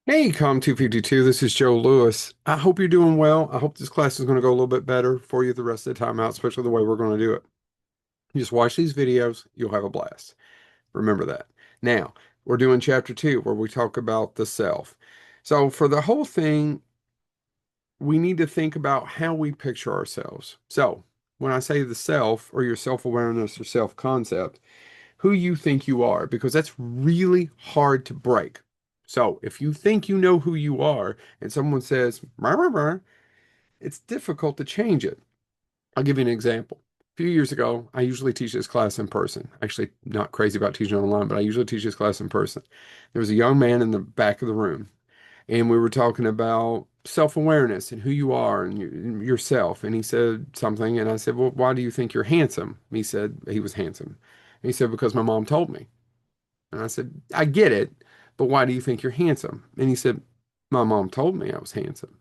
Hey, Com252, this is Joe Lewis. I hope you're doing well. I hope this class is going to go a little bit better for you the rest of the time out, especially the way we're going to do it. You just watch these videos, you'll have a blast. Remember that. Now, we're doing chapter 2 where we talk about the self. So, for the whole thing, we need to think about how we picture ourselves. So, when I say the self or your self-awareness or self-concept, who you think you are, because that's really hard to break. So if you think you know who you are and someone says, "Rah, rah, rah," it's difficult to change it. I'll give you an example. A few years ago, I usually teach this class in person. Actually, not crazy about teaching online, but I usually teach this class in person. There was a young man in the back of the room, and we were talking about self-awareness and who you are and yourself. And he said something, and I said, "Well, why do you think you're handsome?" He said he was handsome. And he said, "Because my mom told me." And I said, "I get it, but why do you think you're handsome?" And he said, "My mom told me I was handsome."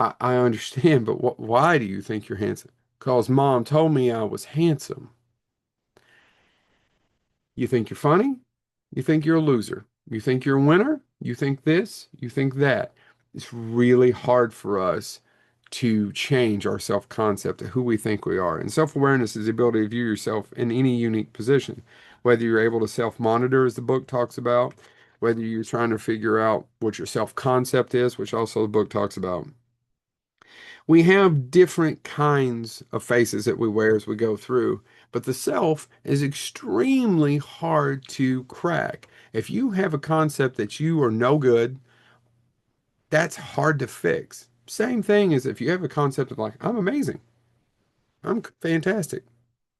I understand, but why do you think you're handsome? Because mom told me I was handsome. You think you're funny? You think you're a loser? You think you're a winner? You think this? You think that? It's really hard for us to change our self-concept of who we think we are. And self-awareness is the ability to view yourself in any unique position, whether you're able to self-monitor, as the book talks about, whether you're trying to figure out what your self-concept is, which also the book talks about. We have different kinds of faces that we wear as we go through, but the self is extremely hard to crack. If you have a concept that you are no good, that's hard to fix. Same thing as if you have a concept of like, I'm amazing, I'm fantastic.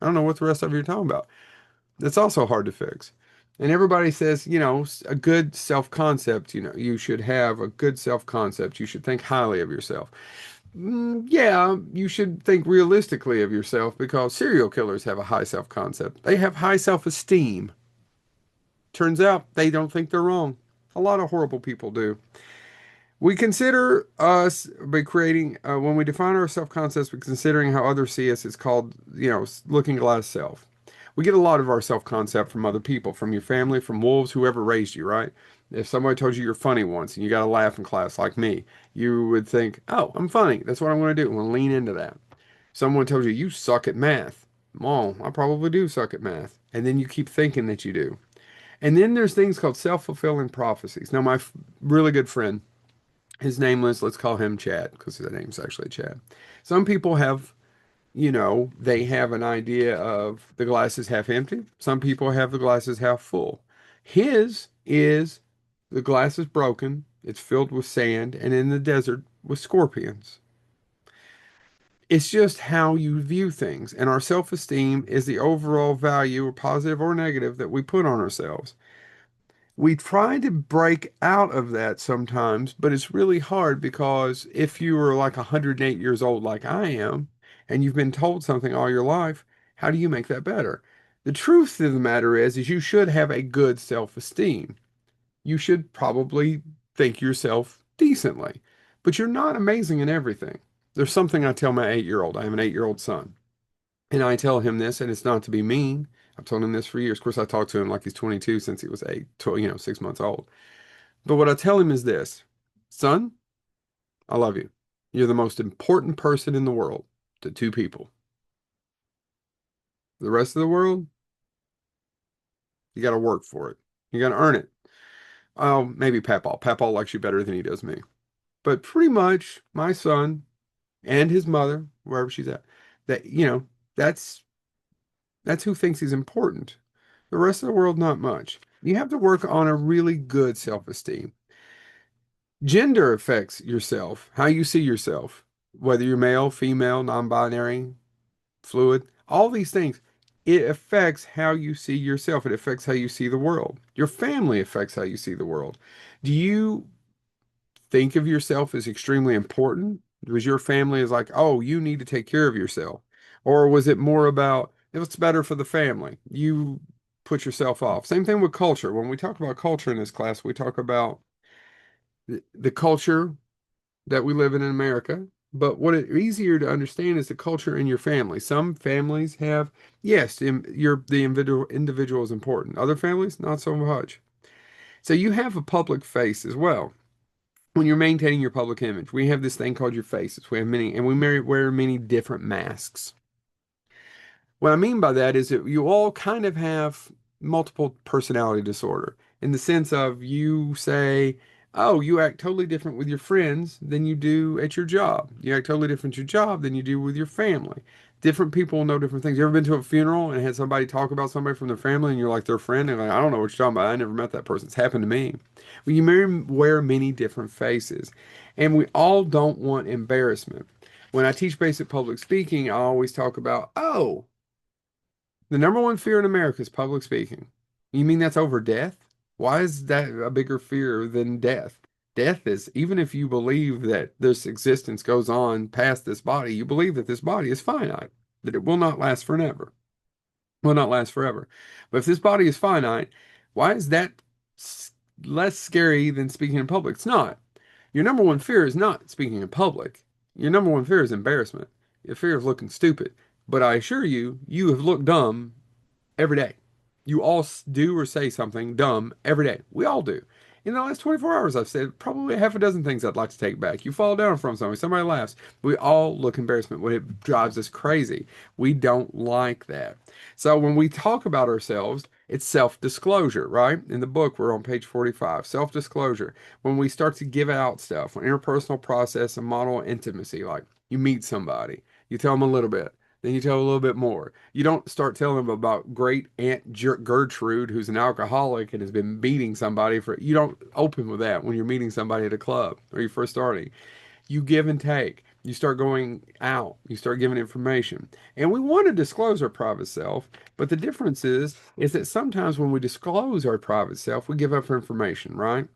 I don't know what the rest of you are talking about. That's also hard to fix. And everybody says, a good self-concept, you should have a good self-concept. You should think highly of yourself. Yeah, you should think realistically of yourself because serial killers have a high self-concept. They have high self-esteem. Turns out they don't think they're wrong. A lot of horrible people do. We consider us by creating, when we define our self-concepts, we're considering how others see us. It's called, looking glass self. We get a lot of our self-concept from other people, from your family, from wolves, whoever raised you, right? If somebody told you you're funny once and you got to laugh in class like me, you would think, oh, I'm funny. That's what I'm going to do. I'm going to lean into that. Someone told you you suck at math. Oh, I probably do suck at math. And then you keep thinking that you do. And then there's things called self-fulfilling prophecies. Now, my really good friend, his name was, let's call him Chad, because his name's actually Chad. Some people have, they have an idea of the glass is half empty. Some people have the glass is half full. His is the glass is broken, it's filled with sand, and in the desert with scorpions. It's just how you view things, and our self-esteem is the overall value, or positive or negative, that we put on ourselves. We try to break out of that sometimes, but it's really hard because if you are like 108 years old, like I am, and you've been told something all your life, how do you make that better? The truth of the matter is you should have a good self-esteem. You should probably think yourself decently, but you're not amazing in everything. There's something I tell my 8-year-old. I have an 8-year-old son. And I tell him this, and it's not to be mean. I've told him this for years. Of course, I talked to him like he's 22 since he was 6 months old. But what I tell him is this, son, I love you. You're the most important person in the world to two people. The rest of the world, you got to work for it. You got to earn it. Oh, maybe Papaw. Papaw likes you better than he does me. But pretty much my son and his mother, wherever she's at, that, that's that's who thinks he's important. The rest of the world, not much. You have to work on a really good self-esteem. Gender affects yourself, how you see yourself, whether you're male, female, non-binary, fluid, all these things. It affects how you see yourself. It affects how you see the world. Your family affects how you see the world. Do you think of yourself as extremely important? Was your family is like, oh, you need to take care of yourself? Or was it more about it's better for the family? You put yourself off. Same thing with culture. When we talk about culture in this class, we talk about the culture that we live in America. But what is easier to understand is the culture in your family. Some families have, yes, the individual is important. Other families, not so much. So you have a public face as well. when you're maintaining your public image, we have this thing called your faces. We have many, and wear many different masks. What I mean by that is that you all kind of have multiple personality disorder in the sense of you say, oh, you act totally different with your friends than you do at your job. You act totally different at your job than you do with your family. Different people know different things. You ever been to a funeral and had somebody talk about somebody from their family and you're like their friend and like, I don't know what you're talking about. I never met that person. It's happened to me. Well, you may wear many different faces, and we all don't want embarrassment. When I teach basic public speaking, I always talk about, oh, the number one fear in America is public speaking. You mean that's over death? Why is that a bigger fear than death? Death is, even if you believe that this existence goes on past this body, you believe that this body is finite, that it will not last forever. Will not last forever. But if this body is finite, why is that s- less scary than speaking in public? It's not. Your number one fear is not speaking in public. Your number one fear is embarrassment. Your fear of looking stupid. But I assure you, you have looked dumb every day. You all do or say something dumb every day. We all do. In the last 24 hours, I've said probably half a dozen things I'd like to take back. You fall down from something, somebody laughs. We all look embarrassment when it drives us crazy. We don't like that. So when we talk about ourselves, it's self-disclosure, right? In the book, we're on page 45. Self-disclosure. When we start to give out stuff, an interpersonal process, a model of intimacy, like you meet somebody, you tell them a little bit. Then you tell a little bit more. You don't start telling them about great Aunt Gertrude, who's an alcoholic and has been beating somebody for. You don't open with that when you're meeting somebody at a club or you're first starting. You give and take. You start going out. You start giving information. And we want to disclose our private self, but the difference is that sometimes when we disclose our private self, we give up information, right?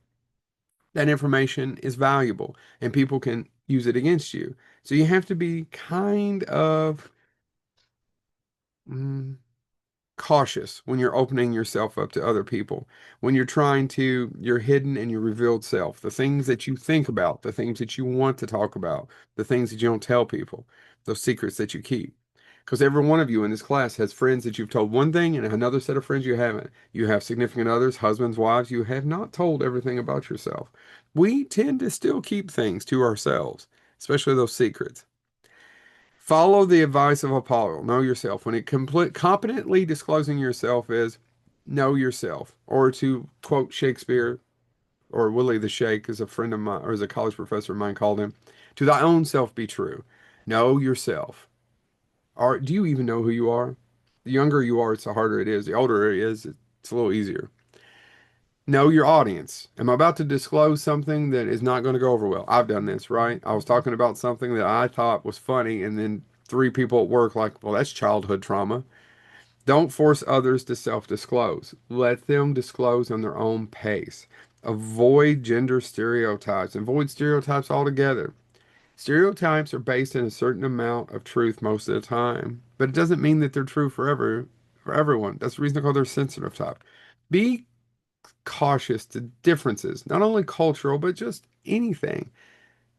That information is valuable and people can use it against you. So you have to be kind of. mm, cautious when you're opening yourself up to other people. When you're trying to, your hidden and your revealed self, the things that you think about, the things that you want to talk about, the things that you don't tell people, those secrets that you keep. Because every one of you in this class has friends that you've told one thing and another set of friends you haven't. You have significant others, husbands, wives, you have not told everything about yourself. We tend to still keep things to ourselves, especially those secrets. Follow the advice of Apollo. Know yourself. When it competently disclosing yourself is know yourself. Or to quote Shakespeare, or Willie the Shake, as a friend of mine, or as a college professor of mine called him, to thy own self be true. Know yourself. Do you even know who you are? The younger you are, it's the harder it is. The older it is, it's a little easier. Know your audience. Am I about to disclose something that is not going to go over well? I've done this, right? I was talking about something that I thought was funny, and then three people at work like, well, that's childhood trauma. Don't force others to self-disclose. Let them disclose on their own pace. Avoid gender stereotypes. Avoid stereotypes altogether. Stereotypes are based in a certain amount of truth most of the time, but it doesn't mean that they're true for everyone. That's the reason I call they're sensitive type. Be cautious to differences, not only cultural, but just anything.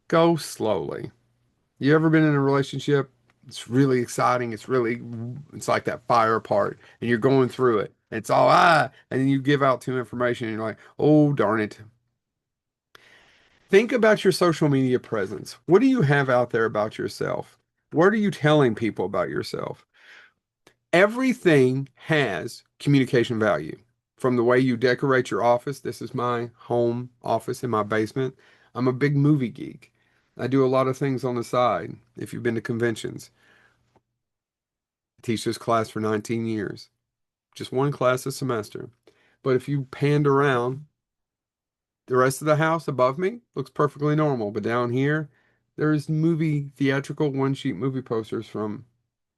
Go slowly. You ever been in a relationship? It's really exciting. It's like that fire part, and you're going through it. It's all and then you give out too information, and you're like, oh, darn it. Think about your social media presence. What do you have out there about yourself? What are you telling people about yourself? Everything has communication value. From the way you decorate your office, this is my home office in my basement. I'm a big movie geek. I do a lot of things on the side. If you've been to conventions, I teach this class for 19 years, just one class a semester. But if you panned around, the rest of the house above me looks perfectly normal. But down here, there's theatrical one sheet movie posters from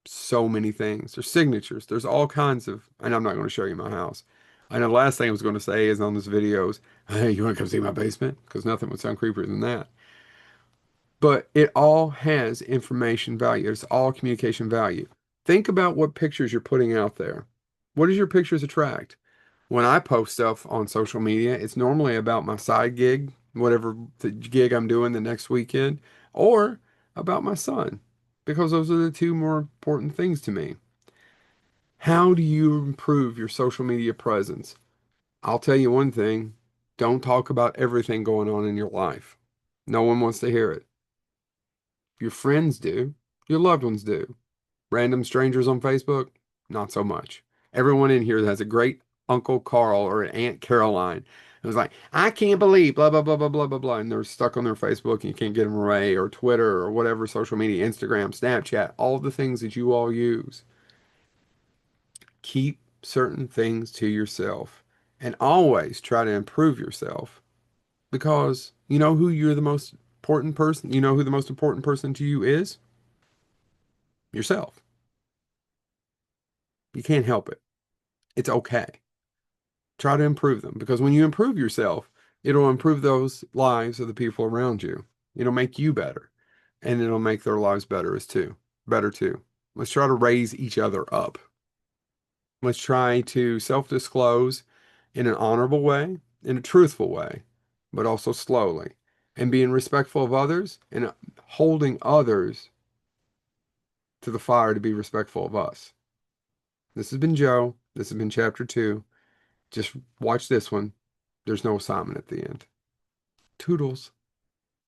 so many things. There's signatures. There's all kinds of, and I'm not going to show you my house. I know the last thing I was going to say is on this videos, hey, you want to come see my basement? Because nothing would sound creepier than that. But it all has information value. It's all communication value. Think about what pictures you're putting out there. What does your pictures attract? When I post stuff on social media, it's normally about my side gig, whatever the gig I'm doing the next weekend, or about my son, because those are the two more important things to me. How do you improve your social media presence? I'll tell you one thing, don't talk about everything going on in your life. No one wants to hear it. Your friends do. Your loved ones do. Random strangers on Facebook, not so much. Everyone in here has a great Uncle Carl or an Aunt Caroline. It was like, I can't believe blah, blah, blah, blah, blah, blah, blah. And they're stuck on their Facebook and you can't get them away, or Twitter or whatever social media, Instagram, Snapchat, all the things that you all use. Keep certain things to yourself and always try to improve yourself because you know who you're the most important person, you know who the most important person to you is? Yourself. You can't help it. It's okay. Try to improve them because when you improve yourself, it'll improve those lives of the people around you. It'll make you better and it'll make their lives better too. Let's try to raise each other up. Let's try to self-disclose in an honorable way, in a truthful way, but also slowly, and being respectful of others and holding others to the fire to be respectful of us. This has been Joe. This has been chapter 2. Just watch this one. There's no assignment at the end. Toodles.